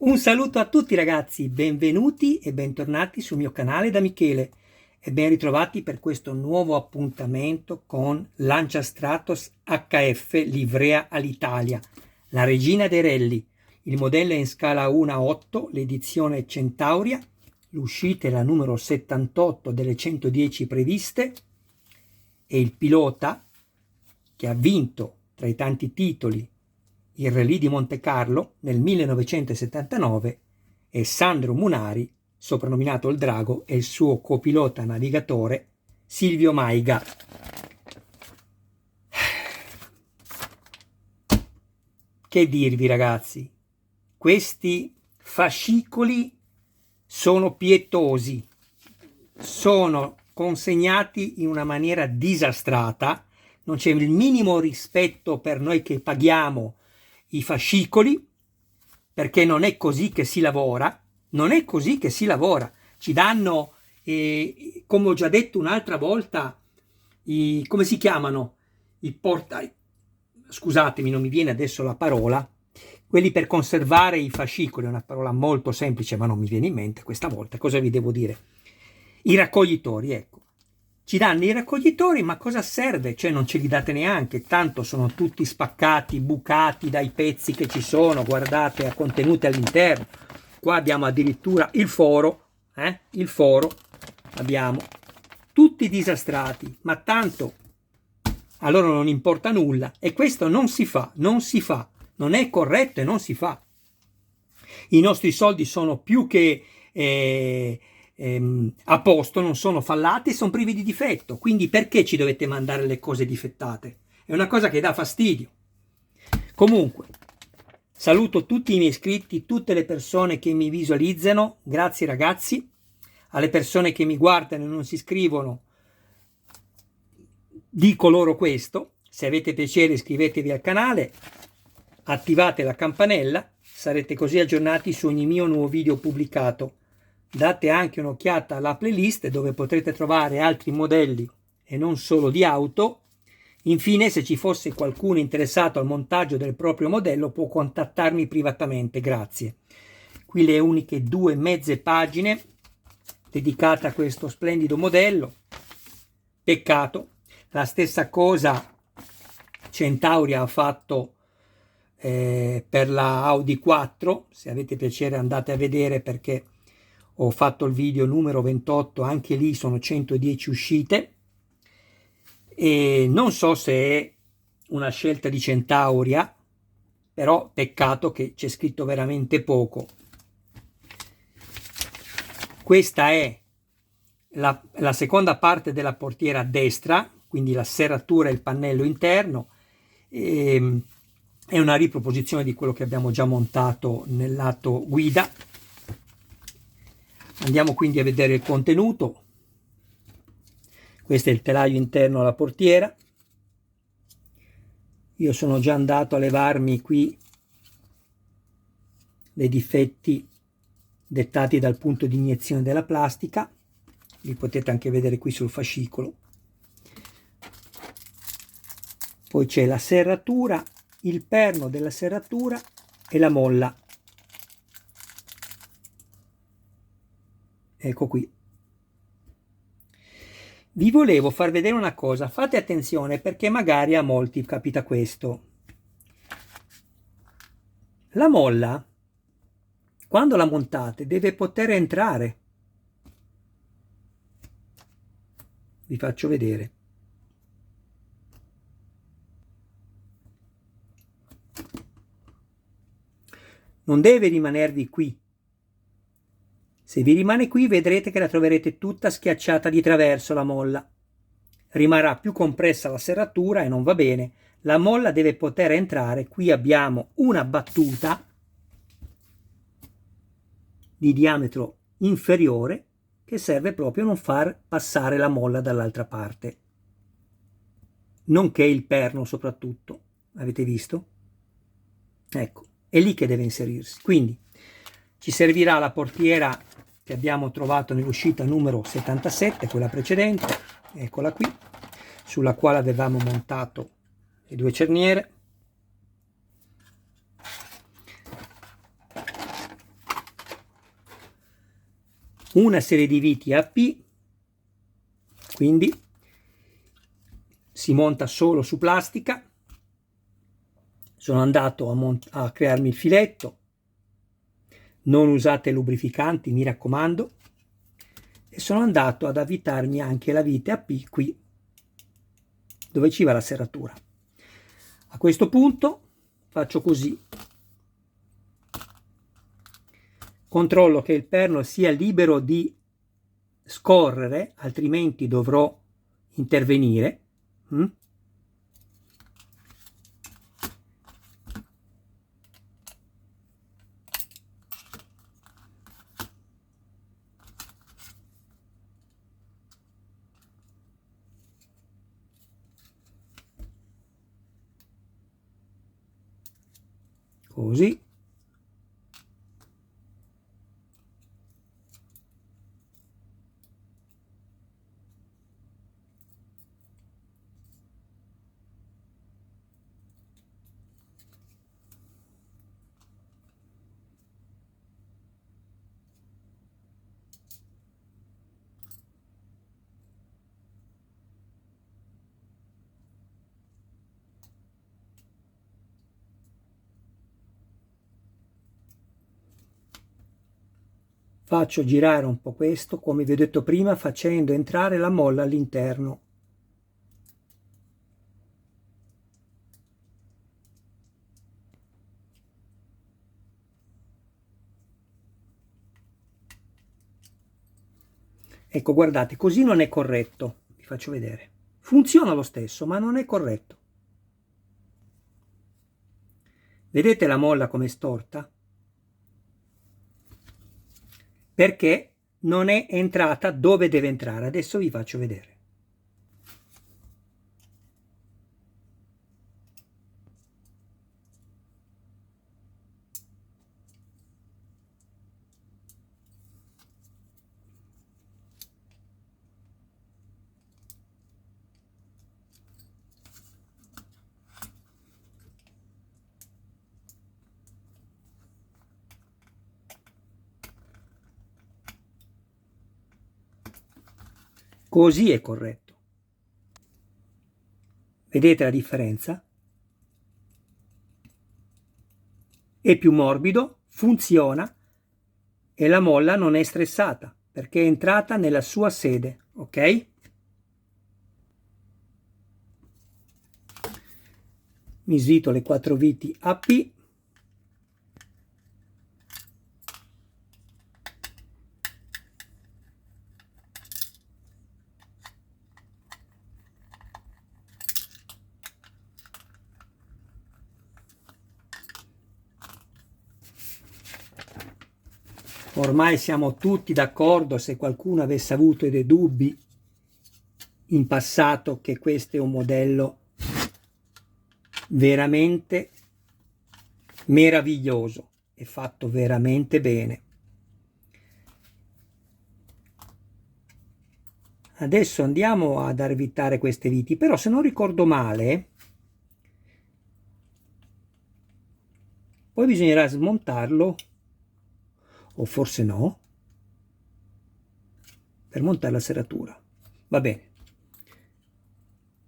Un saluto a tutti ragazzi, benvenuti e bentornati sul mio canale da Michele e ben ritrovati per questo nuovo appuntamento con Lancia Stratos HF Livrea all'Italia, la regina dei rally. Il modello è in scala 1:8, l'edizione Centauria, l'uscita è la numero 78 delle 110 previste e il pilota che ha vinto tra i tanti titoli il Rallye di Monte Carlo nel 1979 è Sandro Munari, soprannominato il Drago, e il suo copilota navigatore Silvio Maiga. Che dirvi ragazzi, questi fascicoli sono pietosi, sono consegnati in una maniera disastrata, non c'è il minimo rispetto per noi che paghiamo i fascicoli, perché non è così che si lavora, non è così che si lavora. Ci danno, come ho già detto un'altra volta, come si chiamano? I porta... Scusatemi, non mi viene adesso la parola. Quelli per conservare i fascicoli, è una parola molto semplice, ma non mi viene in mente questa volta. Cosa vi devo dire? I raccoglitori, ecco. Ci danno i raccoglitori, ma cosa serve? Cioè non ce li date neanche, tanto sono tutti spaccati, bucati dai pezzi che ci sono, guardate, a contenuti all'interno. Qua abbiamo addirittura il foro, abbiamo tutti disastrati, ma tanto a loro non importa nulla e questo non si fa, non è corretto e non si fa. I nostri soldi sono più che a posto, non sono fallati, sono privi di difetto, quindi perché ci dovete mandare le cose difettate? È una cosa che dà fastidio. Comunque, saluto tutti i miei iscritti, tutte le persone che mi visualizzano, grazie ragazzi, alle persone che mi guardano e non si iscrivono, dico loro questo: se avete piacere iscrivetevi al canale, attivate la campanella, sarete così aggiornati su ogni mio nuovo video pubblicato. Date anche un'occhiata alla playlist dove potrete trovare altri modelli e non solo di auto. Infine, se ci fosse qualcuno interessato al montaggio del proprio modello può contattarmi privatamente, grazie. Qui le uniche 2 mezze pagine dedicate a questo splendido modello. Peccato, la stessa cosa Centauria ha fatto per la Audi 4, se avete piacere andate a vedere perché ho fatto il video numero 28, anche lì sono 110 uscite e non so se è una scelta di Centauria, però peccato che c'è scritto veramente poco. Questa è la seconda parte della portiera a destra, quindi la serratura e il pannello interno, è una riproposizione di quello che abbiamo già montato nel lato guida. Andiamo quindi a vedere il contenuto. Questo è il telaio interno alla portiera. Io sono già andato a levarmi qui dei difetti dettati dal punto di iniezione della plastica. Li potete anche vedere qui sul fascicolo. Poi c'è la serratura, il perno della serratura e la molla. Ecco qui. Vi volevo far vedere una cosa, fate attenzione perché magari a molti capita questo. La molla, quando la montate, deve poter entrare. Vi faccio vedere. Non deve rimanervi qui. Se vi rimane qui vedrete che la troverete tutta schiacciata di traverso la molla. Rimarrà più compressa la serratura e non va bene. La molla deve poter entrare. Qui abbiamo una battuta di diametro inferiore che serve proprio a non far passare la molla dall'altra parte. Nonché il perno soprattutto. Avete visto? Ecco, è lì che deve inserirsi. Quindi ci servirà la portiera che abbiamo trovato nell'uscita numero 77, quella precedente, eccola qui, sulla quale avevamo montato le 2 cerniere. una serie di viti AP, quindi si monta solo su plastica. Sono andato a crearmi il filetto, non usate lubrificanti, mi raccomando, e sono andato ad avvitarmi anche la vite AP qui dove ci va la serratura. A questo punto faccio così, controllo che il perno sia libero di scorrere, altrimenti dovrò intervenire. Così. Faccio girare un po' questo, come vi ho detto prima, facendo entrare la molla all'interno. Ecco, guardate, così non è corretto. Vi faccio vedere. Funziona lo stesso, ma non è corretto. Vedete la molla come è storta? Perché non è entrata dove deve entrare. Adesso vi faccio vedere. Così è corretto. Vedete la differenza? È più morbido, funziona e la molla non è stressata perché è entrata nella sua sede, ok? Mi svito le 4 viti AP. Ormai siamo tutti d'accordo, se qualcuno avesse avuto dei dubbi in passato, che questo è un modello veramente meraviglioso, è fatto veramente bene. Adesso andiamo ad avvitare queste viti, però se non ricordo male, poi bisognerà smontarlo, o forse no, per montare la serratura. Va bene.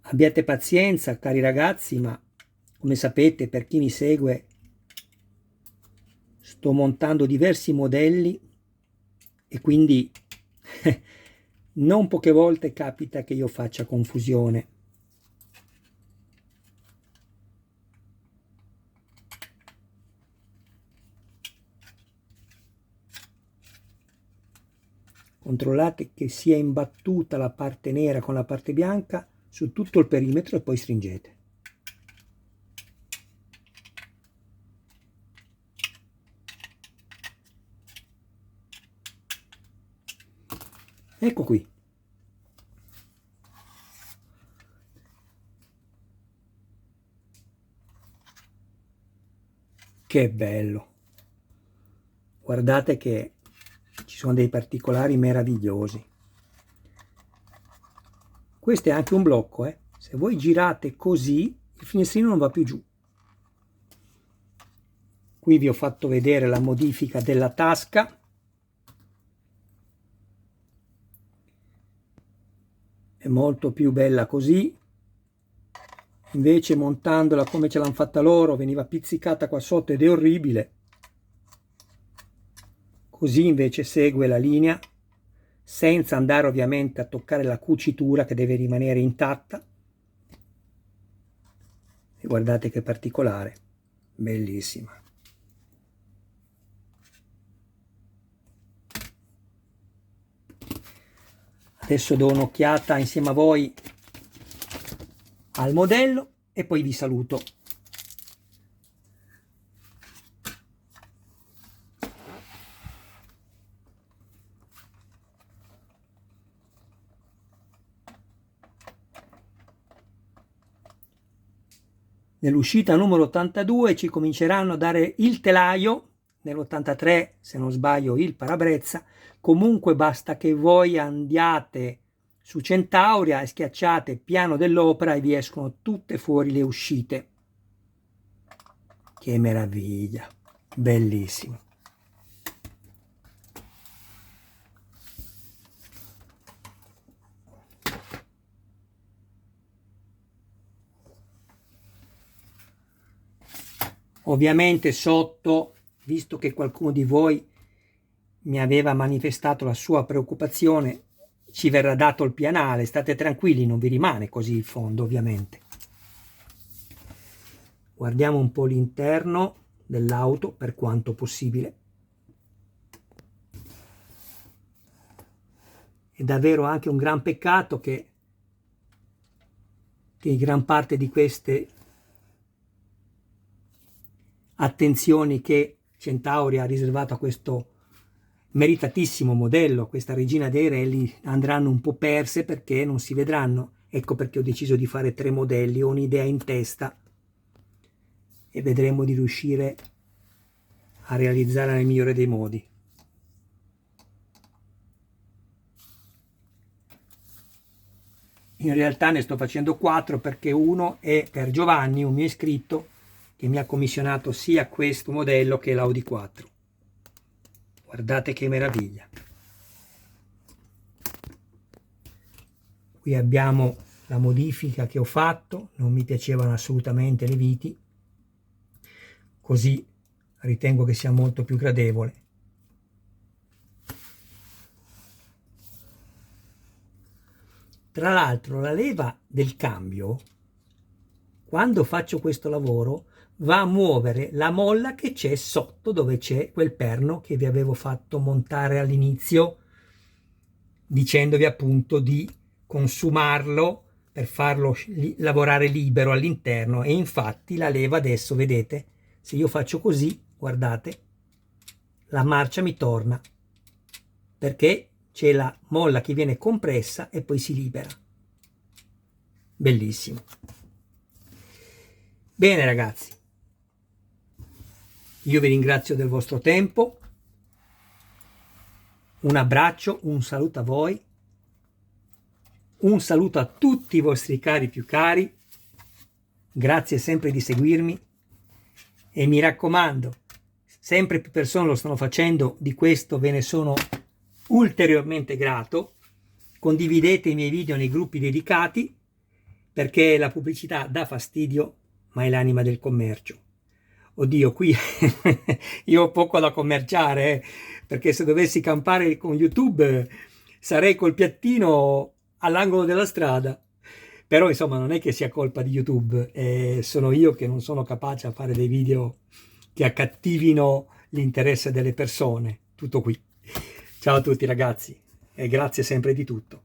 Abbiate pazienza, cari ragazzi, ma come sapete, per chi mi segue, sto montando diversi modelli e quindi non poche volte capita che io faccia confusione. Controllate che sia imbattuta la parte nera con la parte bianca su tutto il perimetro e poi stringete. Ecco qui. Che bello. Guardate che ci sono dei particolari meravigliosi. Questo è anche un blocco, eh. Se voi girate così, il finestrino non va più giù. Qui vi ho fatto vedere la modifica della tasca. è molto più bella così. Invece montandola come ce l'hanno fatta loro veniva pizzicata qua sotto ed è orribile. Così invece segue la linea senza andare ovviamente a toccare la cucitura che deve rimanere intatta. E guardate che particolare, bellissima. Adesso do un'occhiata insieme a voi al modello e poi vi saluto. Nell'uscita numero 82 ci cominceranno a dare il telaio, nell'83 se non sbaglio il parabrezza. Comunque basta che voi andiate su Centauria e schiacciate piano dell'opera e vi escono tutte fuori le uscite. Che meraviglia, bellissimo. Ovviamente sotto, visto che qualcuno di voi mi aveva manifestato la sua preoccupazione, ci verrà dato il pianale, state tranquilli, non vi rimane così il fondo ovviamente. Guardiamo un po' l'interno dell'auto per quanto possibile. È davvero anche un gran peccato che gran parte di queste attenzioni che Centauri ha riservato a questo meritatissimo modello, questa regina dei rally, andranno un po' perse perché non si vedranno. Ecco perché ho deciso di fare 3 modelli, ho un'idea in testa e vedremo di riuscire a realizzare nel migliore dei modi. In realtà ne sto facendo 4 perché uno è per Giovanni, un mio iscritto, che mi ha commissionato sia questo modello che l'Audi 4. Guardate che meraviglia. Qui abbiamo la modifica che ho fatto, non mi piacevano assolutamente le viti, così ritengo che sia molto più gradevole. Tra l'altro la leva del cambio, quando faccio questo lavoro, va a muovere la molla che c'è sotto, dove c'è quel perno che vi avevo fatto montare all'inizio, dicendovi appunto di consumarlo per farlo lavorare libero all'interno. E infatti la leva adesso, vedete, se io faccio così, guardate, la marcia mi torna, perché c'è la molla che viene compressa e poi si libera. Bellissimo. Bene ragazzi, io vi ringrazio del vostro tempo, un abbraccio, un saluto a voi, un saluto a tutti i vostri cari più cari, grazie sempre di seguirmi e mi raccomando, sempre più persone lo stanno facendo, di questo ve ne sono ulteriormente grato. Condividete i miei video nei gruppi dedicati perché la pubblicità dà fastidio, ma è l'anima del commercio. Oddio, qui io ho poco da commerciare, perché se dovessi campare con YouTube sarei col piattino all'angolo della strada. Però insomma non è che sia colpa di YouTube, sono io che non sono capace a fare dei video che accattivino l'interesse delle persone. Tutto qui. Ciao a tutti ragazzi e grazie sempre di tutto.